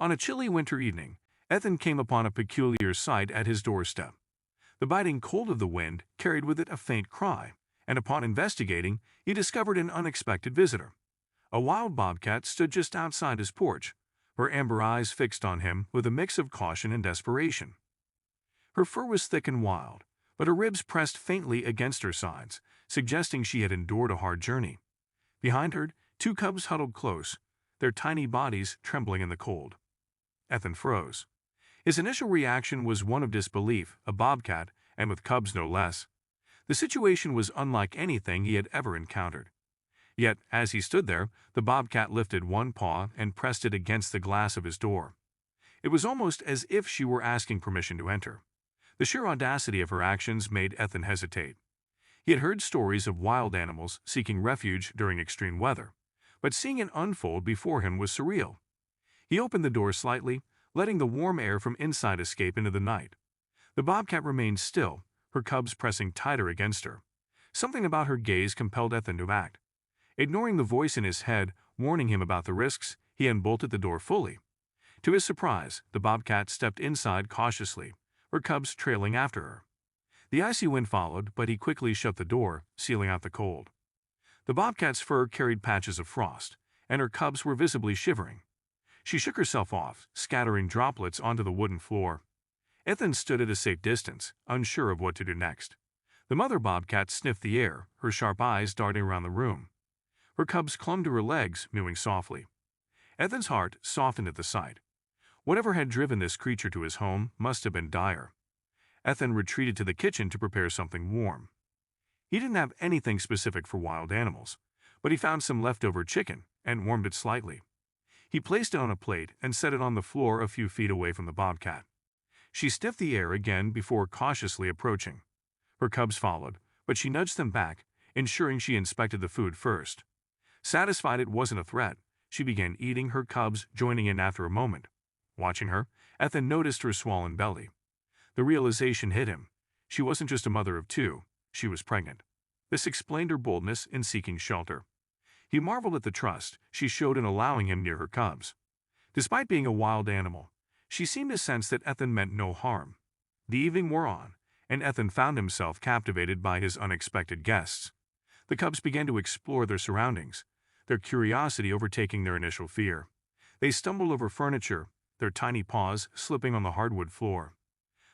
On a chilly winter evening, Ethan came upon a peculiar sight at his doorstep. The biting cold of the wind carried with it a faint cry, and upon investigating, he discovered an unexpected visitor. A wild bobcat stood just outside his porch, her amber eyes fixed on him with a mix of caution and desperation. Her fur was thick and wild, but her ribs pressed faintly against her sides, suggesting she had endured a hard journey. Behind her, two cubs huddled close, their tiny bodies trembling in the cold. Ethan froze. His initial reaction was one of disbelief, a bobcat, and with cubs no less. The situation was unlike anything he had ever encountered. Yet, as he stood there, the bobcat lifted one paw and pressed it against the glass of his door. It was almost as if she were asking permission to enter. The sheer audacity of her actions made Ethan hesitate. He had heard stories of wild animals seeking refuge during extreme weather, but seeing it unfold before him was surreal. He opened the door slightly, letting the warm air from inside escape into the night. The bobcat remained still, her cubs pressing tighter against her. Something about her gaze compelled Ethan to act. Ignoring the voice in his head, warning him about the risks, he unbolted the door fully. To his surprise, the bobcat stepped inside cautiously, her cubs trailing after her. The icy wind followed, but he quickly shut the door, sealing out the cold. The bobcat's fur carried patches of frost, and her cubs were visibly shivering. She shook herself off, scattering droplets onto the wooden floor. Ethan stood at a safe distance, unsure of what to do next. The mother bobcat sniffed the air, her sharp eyes darting around the room. Her cubs clung to her legs, mewing softly. Ethan's heart softened at the sight. Whatever had driven this creature to his home must have been dire. Ethan retreated to the kitchen to prepare something warm. He didn't have anything specific for wild animals, but he found some leftover chicken and warmed it slightly. He placed it on a plate and set it on the floor a few feet away from the bobcat. She sniffed the air again before cautiously approaching. Her cubs followed, but she nudged them back, ensuring she inspected the food first. Satisfied it wasn't a threat, she began eating, her cubs joining in after a moment. Watching her, Ethan noticed her swollen belly. The realization hit him. She wasn't just a mother of two, she was pregnant. This explained her boldness in seeking shelter. He marveled at the trust she showed in allowing him near her cubs. Despite being a wild animal, she seemed to sense that Ethan meant no harm. The evening wore on, and Ethan found himself captivated by his unexpected guests. The cubs began to explore their surroundings, their curiosity overtaking their initial fear. They stumbled over furniture, their tiny paws slipping on the hardwood floor.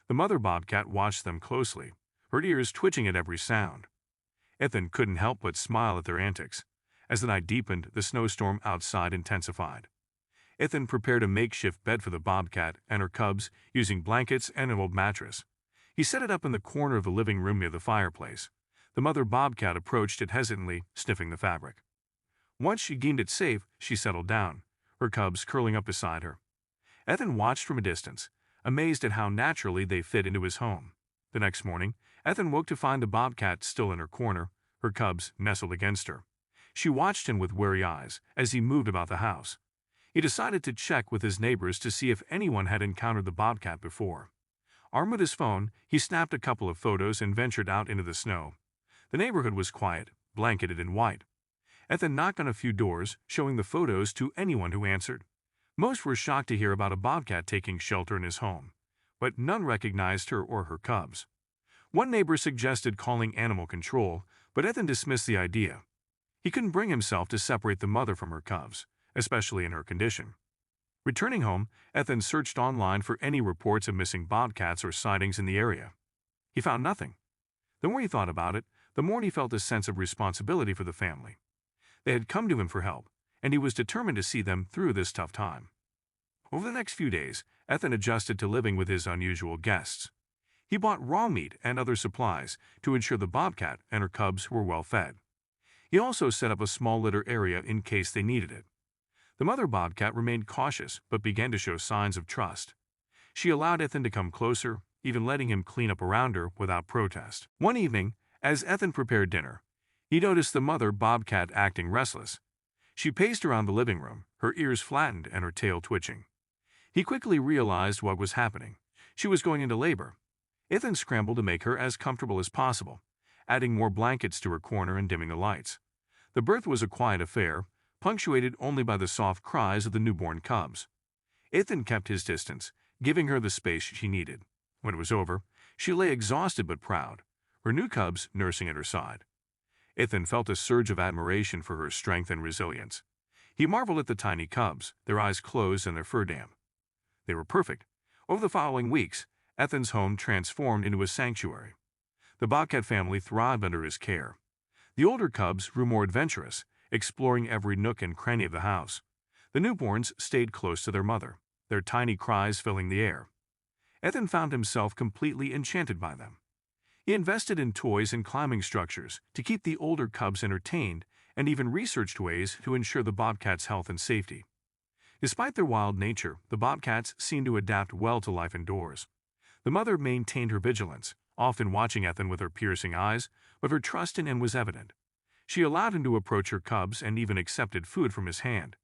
The mother bobcat watched them closely, her ears twitching at every sound. Ethan couldn't help but smile at their antics. As the night deepened, the snowstorm outside intensified. Ethan prepared a makeshift bed for the bobcat and her cubs using blankets and an old mattress. He set it up in the corner of the living room near the fireplace. The mother bobcat approached it hesitantly, sniffing the fabric. Once she deemed it safe, she settled down, her cubs curling up beside her. Ethan watched from a distance, amazed at how naturally they fit into his home. The next morning, Ethan woke to find the bobcat still in her corner, her cubs nestled against her. She watched him with wary eyes as he moved about the house. He decided to check with his neighbors to see if anyone had encountered the bobcat before. Armed with his phone, he snapped a couple of photos and ventured out into the snow. The neighborhood was quiet, blanketed in white. Ethan knocked on a few doors, showing the photos to anyone who answered. Most were shocked to hear about a bobcat taking shelter in his home, but none recognized her or her cubs. One neighbor suggested calling animal control, but Ethan dismissed the idea. He couldn't bring himself to separate the mother from her cubs, especially in her condition. Returning home, Ethan searched online for any reports of missing bobcats or sightings in the area. He found nothing. The more he thought about it, the more he felt a sense of responsibility for the family. They had come to him for help, and he was determined to see them through this tough time. Over the next few days, Ethan adjusted to living with his unusual guests. He bought raw meat and other supplies to ensure the bobcat and her cubs were well fed. He also set up a small litter area in case they needed it. The mother bobcat remained cautious but began to show signs of trust. She allowed Ethan to come closer, even letting him clean up around her without protest. One evening, as Ethan prepared dinner, he noticed the mother bobcat acting restless. She paced around the living room, her ears flattened and her tail twitching. He quickly realized what was happening. She was going into labor. Ethan scrambled to make her as comfortable as possible, adding more blankets to her corner and dimming the lights. The birth was a quiet affair, punctuated only by the soft cries of the newborn cubs. Ethan kept his distance, giving her the space she needed. When it was over, she lay exhausted but proud, her new cubs nursing at her side. Ethan felt a surge of admiration for her strength and resilience. He marveled at the tiny cubs, their eyes closed and their fur damp. They were perfect. Over the following weeks, Ethan's home transformed into a sanctuary. The Bobcat family thrived under his care. The older cubs grew more adventurous, exploring every nook and cranny of the house. The newborns stayed close to their mother, their tiny cries filling the air. Ethan found himself completely enchanted by them. He invested in toys and climbing structures to keep the older cubs entertained and even researched ways to ensure the bobcats' health and safety. Despite their wild nature, the bobcats seemed to adapt well to life indoors. The mother maintained her vigilance, often watching Ethan with her piercing eyes, but her trust in him was evident. She allowed him to approach her cubs and even accepted food from his hand.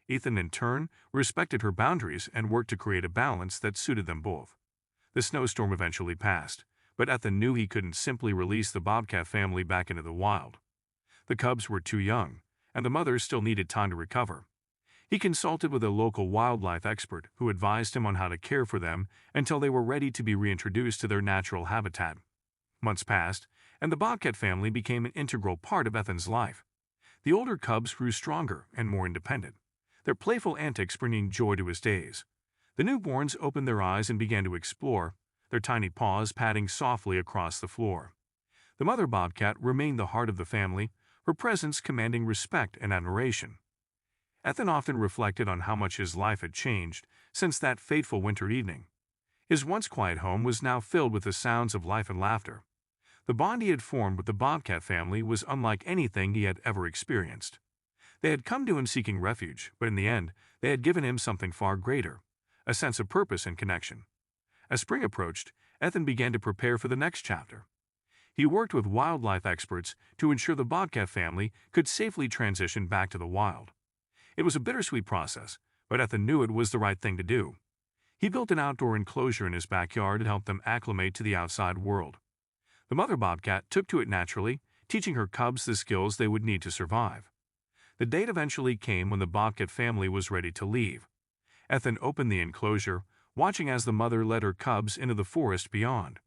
Ethan, in turn, respected her boundaries and worked to create a balance that suited them both. The snowstorm eventually passed, but Ethan knew he couldn't simply release the bobcat family back into the wild. The cubs were too young, and the mother still needed time to recover. He consulted with a local wildlife expert who advised him on how to care for them until they were ready to be reintroduced to their natural habitat. Months passed, and the bobcat family became an integral part of Ethan's life. The older cubs grew stronger and more independent, their playful antics bringing joy to his days. The newborns opened their eyes and began to explore, their tiny paws patting softly across the floor. The mother bobcat remained the heart of the family, her presence commanding respect and admiration. Ethan often reflected on how much his life had changed since that fateful winter evening. His once quiet home was now filled with the sounds of life and laughter. The bond he had formed with the bobcat family was unlike anything he had ever experienced. They had come to him seeking refuge, but in the end, they had given him something far greater, a sense of purpose and connection. As spring approached, Ethan began to prepare for the next chapter. He worked with wildlife experts to ensure the bobcat family could safely transition back to the wild. It was a bittersweet process, but Ethan knew it was the right thing to do. He built an outdoor enclosure in his backyard to help them acclimate to the outside world. The mother bobcat took to it naturally, teaching her cubs the skills they would need to survive. The date eventually came when the bobcat family was ready to leave. Ethan opened the enclosure, watching as the mother led her cubs into the forest beyond.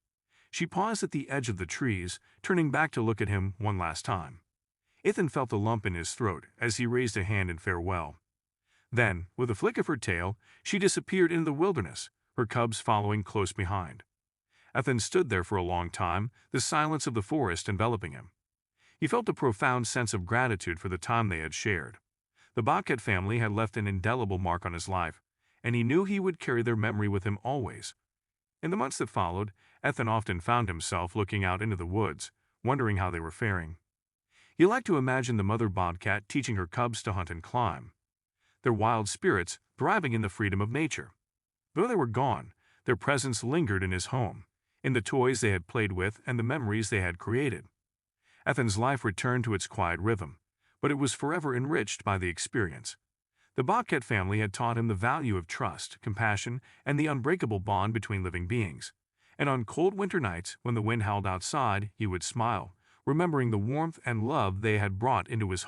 She paused at the edge of the trees, turning back to look at him one last time. Ethan felt a lump in his throat as he raised a hand in farewell. Then, with a flick of her tail, she disappeared into the wilderness, her cubs following close behind. Ethan stood there for a long time, the silence of the forest enveloping him. He felt a profound sense of gratitude for the time they had shared. The Bobcat family had left an indelible mark on his life, and he knew he would carry their memory with him always. In the months that followed, Ethan often found himself looking out into the woods, wondering how they were faring. He liked to imagine the mother bobcat teaching her cubs to hunt and climb, their wild spirits thriving in the freedom of nature. Though they were gone, their presence lingered in his home, in the toys they had played with and the memories they had created. Ethan's life returned to its quiet rhythm, but it was forever enriched by the experience. The Bobcat family had taught him the value of trust, compassion, and the unbreakable bond between living beings. And on cold winter nights, when the wind howled outside, he would smile, remembering the warmth and love they had brought into his